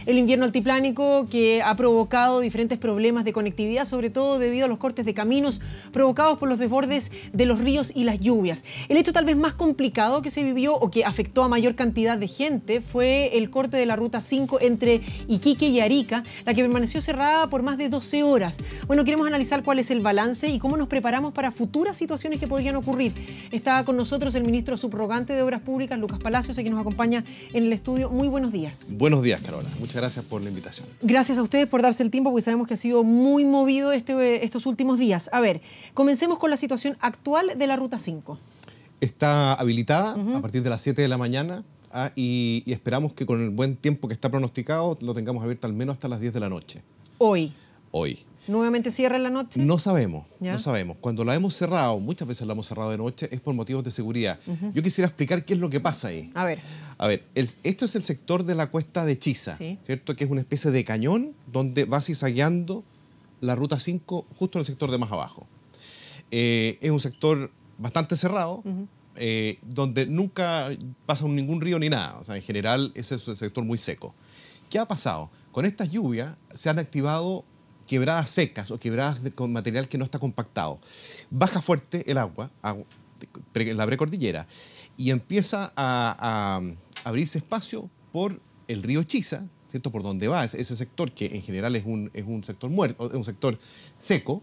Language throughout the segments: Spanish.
El invierno altiplánico que ha provocado diferentes problemas de conectividad, sobre todo debido a los cortes de caminos provocados por los desbordes de los ríos y las lluvias. El hecho tal vez más complicado que se vivió o que afectó a mayor cantidad de gente fue el corte de la Ruta 5 entre Iquique y Arica, la que permaneció cerrada por más de 12 horas. Bueno, queremos analizar cuál es el balance y cómo nos preparamos para futuras situaciones que podrían ocurrir. Está con nosotros el ministro subrogante de Obras Públicas, Lucas Palacios, que nos acompaña en el estudio. Muy buenos días. Buenos días, Carola. Muchas gracias por la invitación. Gracias a ustedes por darse el tiempo, porque sabemos que ha sido muy movido estos últimos días. A ver, comencemos con la situación actual de la Ruta 5. Está habilitada a partir de las 7 de la mañana y esperamos que con el buen tiempo que está pronosticado lo tengamos abierto al menos hasta las 10 de la noche. Hoy. ¿Nuevamente cierra en la noche? No sabemos, no sabemos. Cuando la hemos cerrado, muchas veces la hemos cerrado de noche, es por motivos de seguridad. Yo quisiera explicar qué es lo que pasa ahí. A ver, esto es el sector de la cuesta de Chiza, sí, ¿cierto? Que es una especie de cañón donde va zigzagueando la Ruta 5 justo en el sector de más abajo. Es un sector bastante cerrado, donde nunca pasa ningún río ni nada. O sea, en general, ese es un sector muy seco. ¿Qué ha pasado? Con estas lluvias se han activado quebradas secas o quebradas con material que no está compactado. Baja fuerte el agua en la precordillera y empieza a abrirse espacio por el río Chiza, ¿cierto? Por donde va ese sector, que en general es un sector muerto, es un sector seco,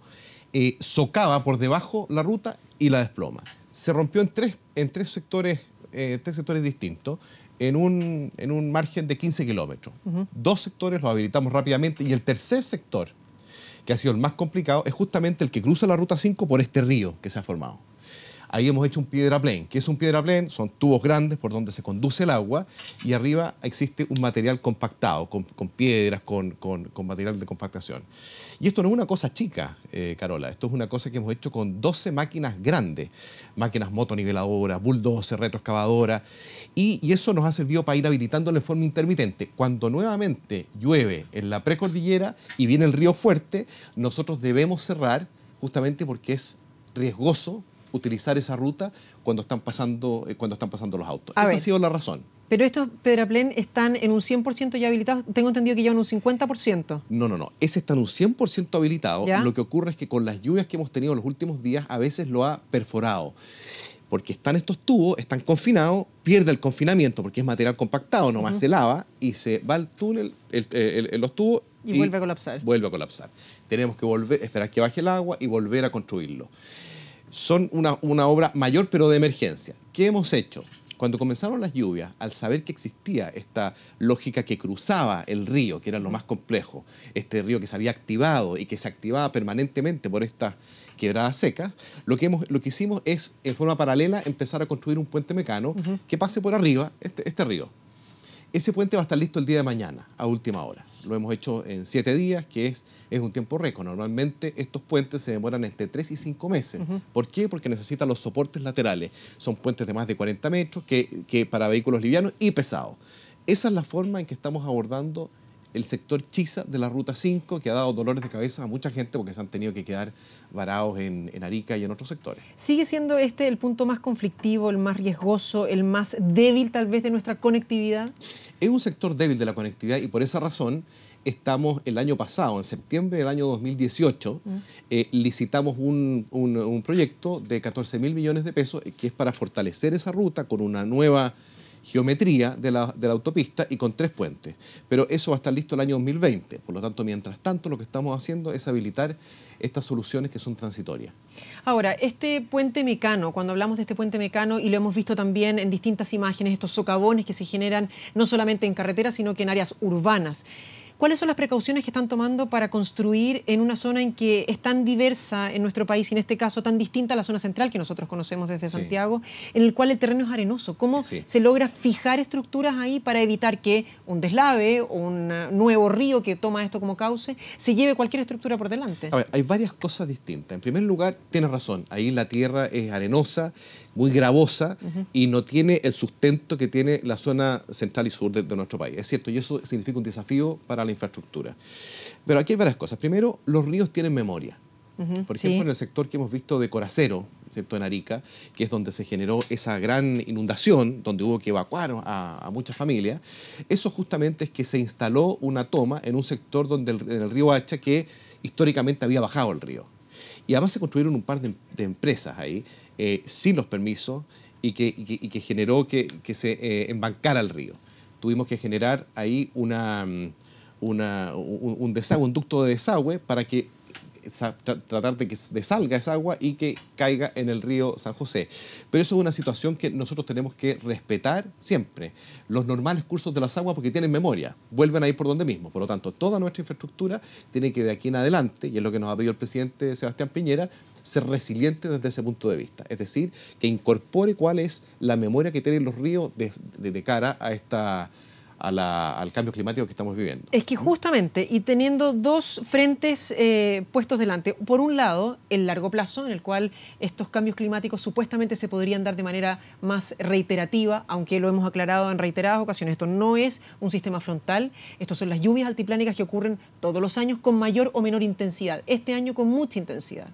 socava por debajo la ruta y la desploma. Se rompió en tres sectores distintos, en un margen de 15 kilómetros. Dos sectores los habilitamos rápidamente y el tercer sector, que ha sido el más complicado, es justamente el que cruza la Ruta 5 por este río que se ha formado. Ahí hemos hecho un piedraplén. ¿Qué es un piedraplén? Son tubos grandes por donde se conduce el agua y arriba existe un material compactado, con piedras, con material de compactación. Y esto no es una cosa chica, Carola. Esto es una cosa que hemos hecho con 12 máquinas grandes, máquinas motoniveladoras, bulldozer, retroexcavadoras, y eso nos ha servido para ir habilitándolo de forma intermitente. Cuando nuevamente llueve en la precordillera y viene el río fuerte, nosotros debemos cerrar justamente porque es riesgoso utilizar esa ruta cuando están pasando los autos. Esa ha sido la razón. Pero estos pedraplén están en un 100% ya habilitados. Tengo entendido que llevan un 50%. No. Ese está en un 100% habilitado. ¿Ya? Lo que ocurre es que con las lluvias que hemos tenido en los últimos días, a veces lo ha perforado. Porque están estos tubos, están confinados, pierde el confinamiento porque es material compactado, nomás se lava y se va al túnel, los tubos y vuelve a colapsar. Vuelve a colapsar. Tenemos que esperar que baje el agua y volver a construirlo. Son una obra mayor, pero de emergencia. ¿Qué hemos hecho? Cuando comenzaron las lluvias, al saber que existía esta lógica que cruzaba el río, que era lo más complejo, este río que se había activado y que se activaba permanentemente por estas quebradas secas, lo que hicimos es, en forma paralela, empezar a construir un puente mecano que pase por arriba este río. Ese puente va a estar listo el día de mañana, a última hora. Lo hemos hecho en 7 días, que es un tiempo récord. Normalmente estos puentes se demoran entre 3 y 5 meses. ¿Por qué? Porque necesitan los soportes laterales. Son puentes de más de 40 metros que para vehículos livianos y pesados. Esa es la forma en que estamos abordando el sector Chiza de la Ruta 5, que ha dado dolores de cabeza a mucha gente porque se han tenido que quedar varados en Arica y en otros sectores. ¿Sigue siendo este el punto más conflictivo, el más riesgoso, el más débil tal vez de nuestra conectividad? Es un sector débil de la conectividad y por esa razón estamos el año pasado, en septiembre del año 2018, licitamos un proyecto de 14.000 millones de pesos que es para fortalecer esa ruta con una nueva geometría de la autopista y con 3 puentes. Pero eso va a estar listo el año 2020. Por lo tanto, mientras tanto, lo que estamos haciendo es habilitar estas soluciones que son transitorias. Ahora, este puente mecano, cuando hablamos de este puente mecano, y lo hemos visto también en distintas imágenes, estos socavones que se generan no solamente en carreteras, sino que en áreas urbanas. ¿Cuáles son las precauciones que están tomando para construir en una zona en que es tan diversa en nuestro país, y en este caso tan distinta a la zona central que nosotros conocemos desde Santiago, en el cual el terreno es arenoso? ¿Cómo se logra fijar estructuras ahí para evitar que un deslave o un nuevo río que toma esto como cauce se lleve cualquier estructura por delante? A ver, hay varias cosas distintas. En primer lugar, tienes razón, ahí la tierra es arenosa, muy gravosa y no tiene el sustento que tiene la zona central y sur de nuestro país. Es cierto, y eso significa un desafío para la infraestructura. Pero aquí hay varias cosas. Primero, los ríos tienen memoria. Por ejemplo, en el sector que hemos visto de Coracero, ¿cierto? En Arica, que es donde se generó esa gran inundación, donde hubo que evacuar a muchas familias, eso justamente es que se instaló una toma en un sector donde en el río Hacha que históricamente había bajado el río. Y además se construyeron un par de empresas ahí, sin los permisos, y que generó que se embancara el río. Tuvimos que generar ahí un desagüe, un ducto de desagüe para que tratar de que desalga esa agua y que caiga en el río San José. Pero eso es una situación que nosotros tenemos que respetar siempre. Los normales cursos de las aguas, porque tienen memoria, vuelven a ir por donde mismo. Por lo tanto, toda nuestra infraestructura tiene que de aquí en adelante, y es lo que nos ha pedido el presidente Sebastián Piñera, ser resiliente desde ese punto de vista. Es decir, que incorpore cuál es la memoria que tienen los ríos de cara a al cambio climático que estamos viviendo. Es que justamente, y teniendo dos frentes puestos delante, por un lado, el largo plazo, en el cual estos cambios climáticos supuestamente se podrían dar de manera más reiterativa, aunque lo hemos aclarado en reiteradas ocasiones, esto no es un sistema frontal, estos son las lluvias altiplánicas que ocurren todos los años con mayor o menor intensidad, este año con mucha intensidad.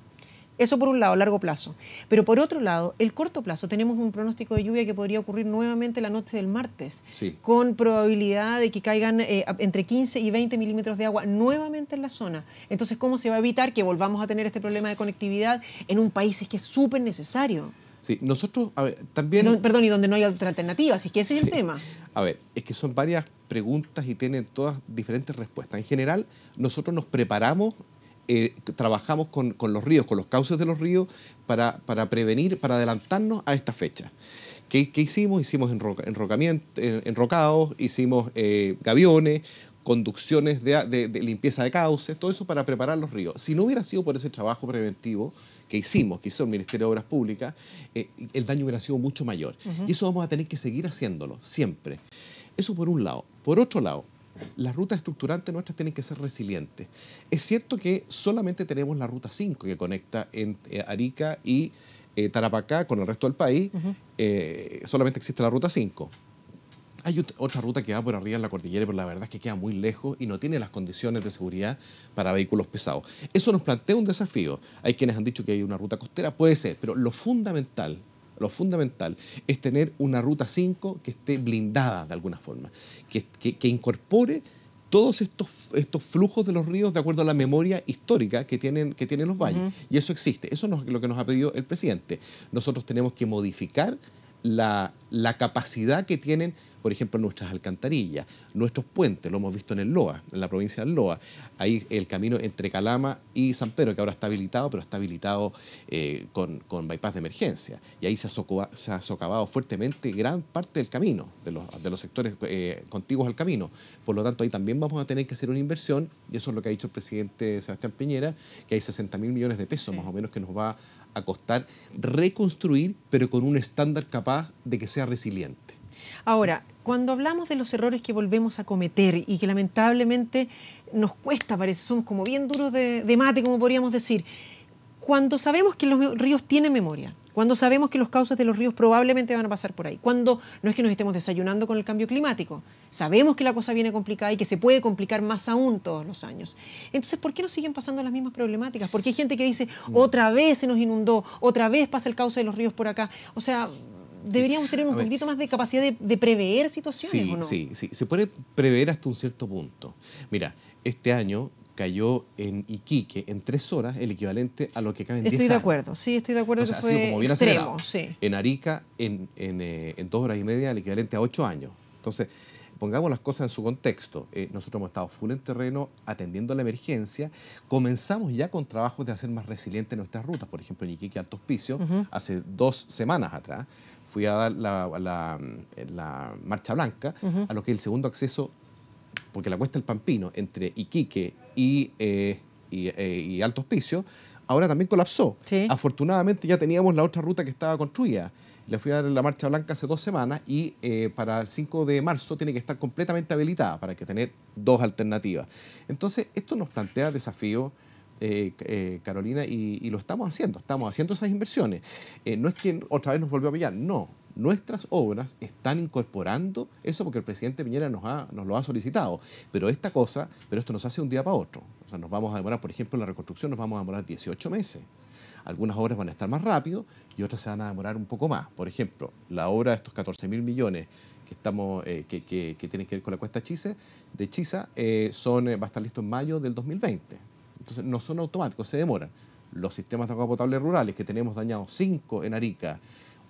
Eso por un lado, largo plazo. Pero por otro lado, el corto plazo, tenemos un pronóstico de lluvia que podría ocurrir nuevamente la noche del martes, con probabilidad de que caigan entre 15 y 20 milímetros de agua nuevamente en la zona. Entonces, ¿cómo se va a evitar que volvamos a tener este problema de conectividad en un país que es súper necesario? Sí, nosotros, a ver, también... Perdón, y donde no hay otra alternativa, así que ese es el tema. A ver, es que son varias preguntas y tienen todas diferentes respuestas. En general, nosotros nos preparamos, trabajamos con los ríos, con los cauces de los ríos, para prevenir, para adelantarnos a esta fecha. ¿Qué hicimos? Hicimos enrocados, hicimos gaviones, conducciones de limpieza de cauces, todo eso para preparar los ríos. Si no hubiera sido por ese trabajo preventivo que hizo el Ministerio de Obras Públicas, el daño hubiera sido mucho mayor. Y eso vamos a tener que seguir haciéndolo, siempre. Eso por un lado. Por otro lado, las rutas estructurantes nuestras tienen que ser resilientes. Es cierto que solamente tenemos la Ruta 5 que conecta en Arica y Tarapacá con el resto del país. Solamente existe la Ruta 5. Hay otra ruta que va por arriba en la cordillera, pero la verdad es que queda muy lejos y no tiene las condiciones de seguridad para vehículos pesados. Eso nos plantea un desafío. Hay quienes han dicho que hay una ruta costera, puede ser, pero lo fundamental es tener una Ruta 5 que esté blindada de alguna forma, que incorpore todos estos flujos de los ríos de acuerdo a la memoria histórica que tienen los valles. Y eso existe. Eso es lo que nos ha pedido el presidente. Nosotros tenemos que modificar la capacidad que tienen, por ejemplo, nuestras alcantarillas, nuestros puentes, lo hemos visto en el Loa, en la provincia del Loa. Ahí el camino entre Calama y San Pedro, que ahora está habilitado, pero está habilitado con bypass de emergencia. Y ahí se ha socavado fuertemente gran parte del camino, de los sectores contiguos al camino. Por lo tanto, ahí también vamos a tener que hacer una inversión, y eso es lo que ha dicho el presidente Sebastián Piñera, que hay 60.000 millones de pesos más o menos que nos va a costar reconstruir, pero con un estándar capaz de que sea resiliente. Ahora, cuando hablamos de los errores que volvemos a cometer y que lamentablemente nos cuesta, parece, somos como bien duros de mate, como podríamos decir, cuando sabemos que los ríos tienen memoria, cuando sabemos que los cauces de los ríos probablemente van a pasar por ahí, cuando no es que nos estemos desayunando con el cambio climático, sabemos que la cosa viene complicada y que se puede complicar más aún todos los años. Entonces, ¿por qué nos siguen pasando las mismas problemáticas? Porque hay gente que dice, otra vez se nos inundó, otra vez pasa el cauce de los ríos por acá. O sea, deberíamos tener un poquito más de capacidad de prever situaciones, ¿o no? Sí, se puede prever hasta un cierto punto. Mira, este año cayó en Iquique en 3 horas el equivalente a lo que cae en 10 años. Estoy de acuerdo, sí, estoy de acuerdo. O sea, que ha sido fue como bien extremo, acelerado. sí. En Arica, en 2 horas y media, el equivalente a 8 años. Entonces, pongamos las cosas en su contexto. Nosotros hemos estado full en terreno atendiendo la emergencia. Comenzamos ya con trabajos de hacer más resilientes nuestras rutas. Por ejemplo, en Iquique, Alto Hospicio, hace 2 semanas atrás, fui a dar la marcha blanca a lo que es el segundo acceso, porque la Cuesta del Pampino, entre Iquique y Alto Hospicio, ahora también colapsó. Sí. Afortunadamente ya teníamos la otra ruta que estaba construida. Le fui a dar la marcha blanca hace 2 semanas y para el 5 de marzo tiene que estar completamente habilitada para que tener 2 alternativas. Entonces, esto nos plantea desafíos, Carolina, y lo estamos haciendo esas inversiones. No es que otra vez nos volvió a pillar, no. nuestras obras están incorporando eso porque el presidente Piñera nos lo ha solicitado. Pero esto no se hace de un día para otro. O sea, nos vamos a demorar, por ejemplo, en la reconstrucción nos vamos a demorar 18 meses. Algunas obras van a estar más rápido y otras se van a demorar un poco más. Por ejemplo, la obra de estos 14.000 millones que tienen que ver con la cuesta de Chisa va a estar listo en mayo del 2020. Entonces, no son automáticos, se demoran. Los sistemas de agua potable rurales que tenemos dañados, 5 en Arica,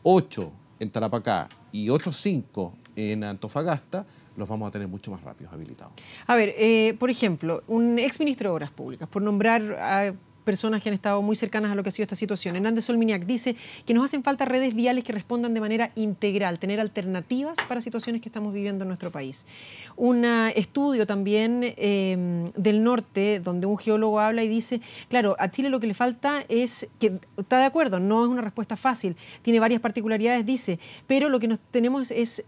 8 en Tarapacá y otros 5 en Antofagasta, los vamos a tener mucho más rápidos habilitados. A ver, por ejemplo, un exministro de Obras Públicas, por nombrar a personas que han estado muy cercanas a lo que ha sido esta situación, Hernández Solminiak, dice que nos hacen falta redes viales que respondan de manera integral, tener alternativas para situaciones que estamos viviendo en nuestro país. Un estudio también del norte, donde un geólogo habla y dice, claro, a Chile lo que le falta es, que está de acuerdo, no es una respuesta fácil, tiene varias particularidades, dice, pero lo que tenemos es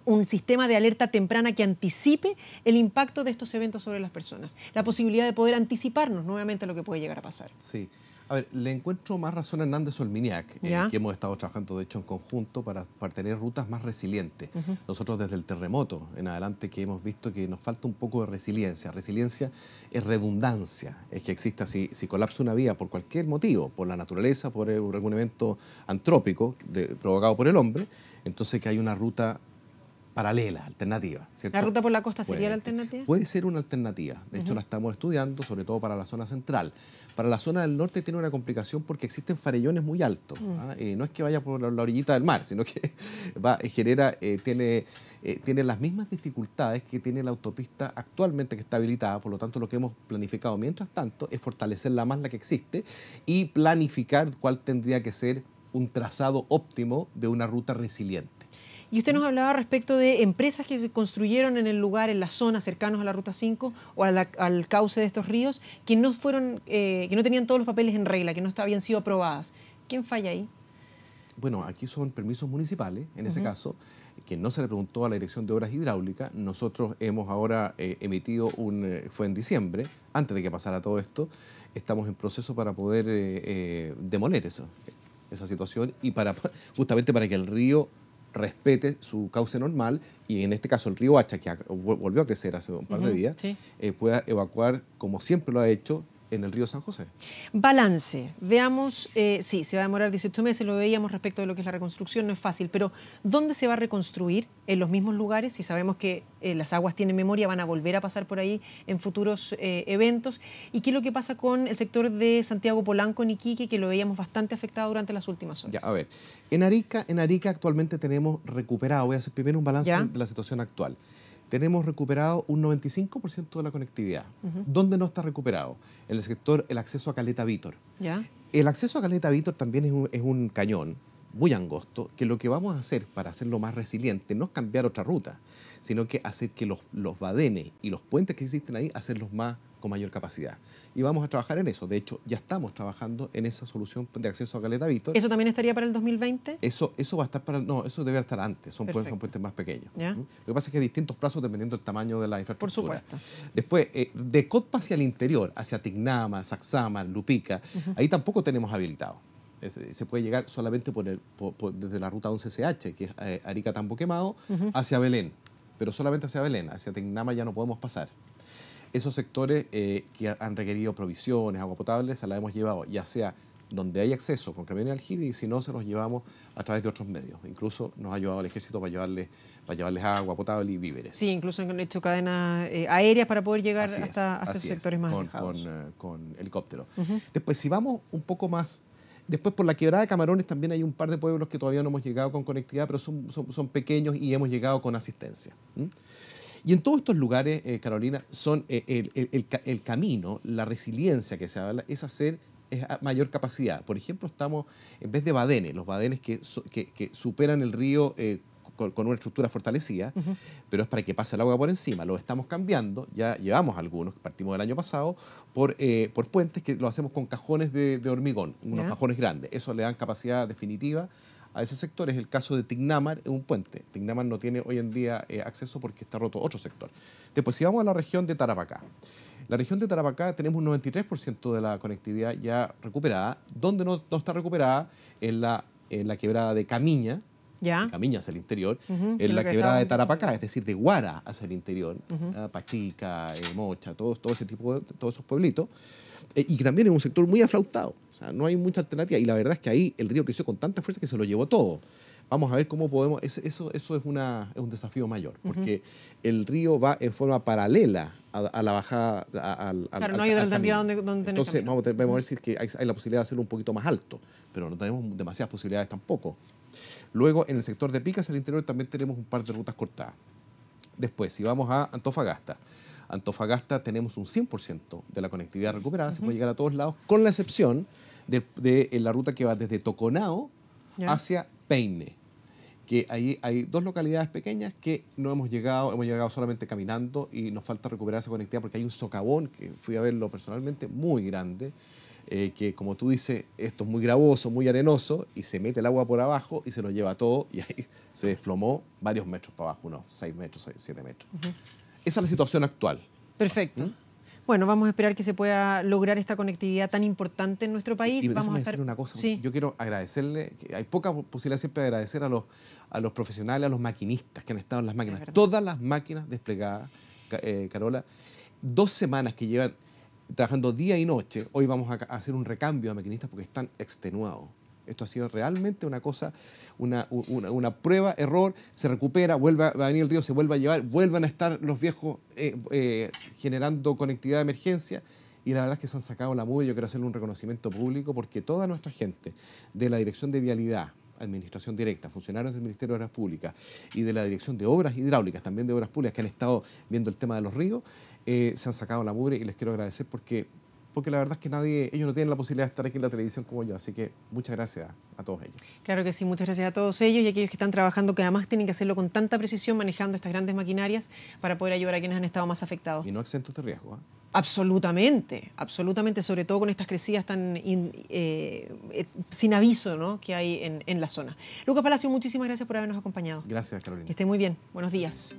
un sistema de alerta temprana que anticipe el impacto de estos eventos sobre las personas. La posibilidad de poder anticiparnos nuevamente a lo que puede llegar a pasar. Sí. A ver, le encuentro más razón a Hernández Solminiak, que hemos estado trabajando, de hecho, en conjunto para tener rutas más resilientes. Nosotros desde el terremoto en adelante que hemos visto que nos falta un poco de resiliencia. Resiliencia es redundancia, es que exista, si colapsa una vía por cualquier motivo, por la naturaleza, por algún evento antrópico provocado por el hombre, entonces que hay una ruta paralela, alternativa, ¿cierto? ¿La ruta por la costa sería la alternativa? Puede ser una alternativa. De hecho, la estamos estudiando, sobre todo para la zona central. Para la zona del norte tiene una complicación porque existen farellones muy altos. No es que vaya por la orillita del mar, sino que tiene las mismas dificultades que tiene la autopista actualmente que está habilitada. Por lo tanto, lo que hemos planificado mientras tanto es fortalecerla más la que existe y planificar cuál tendría que ser un trazado óptimo de una ruta resiliente. Y usted nos hablaba respecto de empresas que se construyeron en el lugar, en la zona cercanos a la Ruta 5 o al cauce de estos ríos, que no tenían todos los papeles en regla, que no habían sido aprobadas. ¿Quién falla ahí? Bueno, aquí son permisos municipales, en ese caso, que no se le preguntó a la Dirección de Obras Hidráulicas. Nosotros hemos ahora emitido fue en diciembre, antes de que pasara todo esto, estamos en proceso para poder demoler esa situación y justamente para que el río respete su cauce normal y en este caso el río Hacha, que volvió a crecer hace un par de días, pueda evacuar como siempre lo ha hecho en el río San José. Balance. Veamos, sí, se va a demorar 18 meses, lo veíamos respecto de lo que es la reconstrucción, no es fácil, pero ¿dónde se va a reconstruir? ¿En los mismos lugares? Si sabemos que las aguas tienen memoria, van a volver a pasar por ahí en futuros eventos. ¿Y qué es lo que pasa con el sector de Santiago Polanco, en Iquique, que lo veíamos bastante afectado durante las últimas horas? Ya, a ver, en Arica actualmente tenemos recuperado, voy a hacer primero un balance de la situación actual. Tenemos recuperado un 95% de la conectividad. ¿Dónde no está recuperado? En el sector, el acceso a Caleta Vítor. El acceso a Caleta Vítor también es un cañón muy angosto, que lo que vamos a hacer para hacerlo más resiliente no es cambiar otra ruta, sino que hacer que los badenes y los puentes que existen ahí, hacerlos con mayor capacidad. Y vamos a trabajar en eso. De hecho, ya estamos trabajando en esa solución de acceso a Caleta Vítor. ¿Eso también estaría para el 2020? Eso va a estar no, eso debe estar antes. Son puentes más pequeños. Lo que pasa es que hay distintos plazos dependiendo del tamaño de la infraestructura. Por supuesto. Después, de Cotpa hacia el interior, hacia Tignama, Saxama, Lupica, ahí tampoco tenemos habilitado. Se puede llegar solamente desde la ruta 11CH, que es Arica-Tambo Quemado, hacia Belén, pero solamente hacia Belén. Hacia Tignama ya no podemos pasar. Esos sectores que han requerido provisiones, agua potable, se la hemos llevado, ya sea donde hay acceso con camiones de aljibe, y si no, se los llevamos a través de otros medios. Incluso nos ha ayudado el Ejército para llevarles agua potable y víveres. Sí, incluso han hecho cadenas aéreas para poder llegar hasta esos sectores más alejados. Con helicóptero. Después, si vamos un poco más... Después, por la quebrada de Camarones también hay un par de pueblos que todavía no hemos llegado con conectividad, pero son pequeños y hemos llegado con asistencia. Y en todos estos lugares, Carolina, son el camino, la resiliencia que se habla, es a mayor capacidad. Por ejemplo, estamos, en vez de badenes, los badenes que superan el río con una estructura fortalecida, pero es para que pase el agua por encima. Lo estamos cambiando, ya llevamos algunos, partimos del año pasado, por puentes que lo hacemos con cajones de hormigón, unos cajones grandes. Eso le dan capacidad definitiva a ese sector. Es el caso de Tignamar, es un puente. Tignamar no tiene hoy en día acceso porque está roto otro sector. Después, si vamos a la región de Tarapacá. La región de Tarapacá tenemos un 93% de la conectividad ya recuperada. Donde no está recuperada en la en la quebrada de Camiña, ¿Ya? de Camiña hacia el interior, que es en lo la que quebrada de estábamos Tarapacá, es decir, de Guara hacia el interior, Pachica, Mocha, todo ese tipo de, todos esos pueblitos, y que también es un sector muy aflautado, o sea, no hay mucha alternativa, y la verdad es que ahí el río creció con tanta fuerza que se lo llevó todo. Vamos a ver cómo podemos, eso es un desafío mayor, porque el río va en forma paralela a la bajada, Claro, no hay otra alternativa donde tener entonces camino. vamos a ver si es que hay la posibilidad de hacerlo un poquito más alto, pero no tenemos demasiadas posibilidades tampoco. Luego, en el sector de Picas, al interior, también tenemos un par de rutas cortadas. Después, si vamos a Antofagasta tenemos un 100% de la conectividad recuperada, se puede llegar a todos lados, con la excepción de la ruta que va desde Toconao hacia Peine, que ahí hay dos localidades pequeñas que no hemos llegado solamente caminando y nos falta recuperar esa conectividad porque hay un socavón, que fui a verlo personalmente, muy grande, que como tú dices, esto es muy gravoso, muy arenoso, y se mete el agua por abajo y se lo lleva todo, y ahí se desplomó varios metros para abajo, unos 6 metros, 7 metros. Esa es la situación actual. Perfecto. Bueno, vamos a esperar que se pueda lograr esta conectividad tan importante en nuestro país. Y vamos a decir una cosa, sí. Yo quiero agradecerle, que hay poca posibilidad siempre de agradecer a los profesionales, a los maquinistas que han estado en las máquinas, todas las máquinas desplegadas, Carola, 2 semanas que llevan trabajando día y noche. Hoy vamos a hacer un recambio de maquinistas porque están extenuados. Esto ha sido realmente una cosa, una prueba, error, se recupera, vuelve a venir el río, se vuelve a llevar, vuelven a estar los viejos generando conectividad de emergencia, y la verdad es que se han sacado la mugre. Yo quiero hacerle un reconocimiento público porque toda nuestra gente de la Dirección de Vialidad, Administración Directa, funcionarios del Ministerio de Obras Públicas y de la Dirección de Obras Hidráulicas, también de Obras Públicas, que han estado viendo el tema de los ríos, se han sacado la mugre, y les quiero agradecer porque la verdad es que ellos no tienen la posibilidad de estar aquí en la televisión como yo, así que muchas gracias a todos ellos. Claro que sí, muchas gracias a todos ellos y a aquellos que están trabajando, que además tienen que hacerlo con tanta precisión, manejando estas grandes maquinarias para poder ayudar a quienes han estado más afectados. Y no exentos de riesgo, ¿eh? Absolutamente, absolutamente, sobre todo con estas crecidas tan sin aviso, ¿no?, que hay en la zona. Lucas Palacio, muchísimas gracias por habernos acompañado. Gracias, Carolina. Que esté muy bien. Buenos días.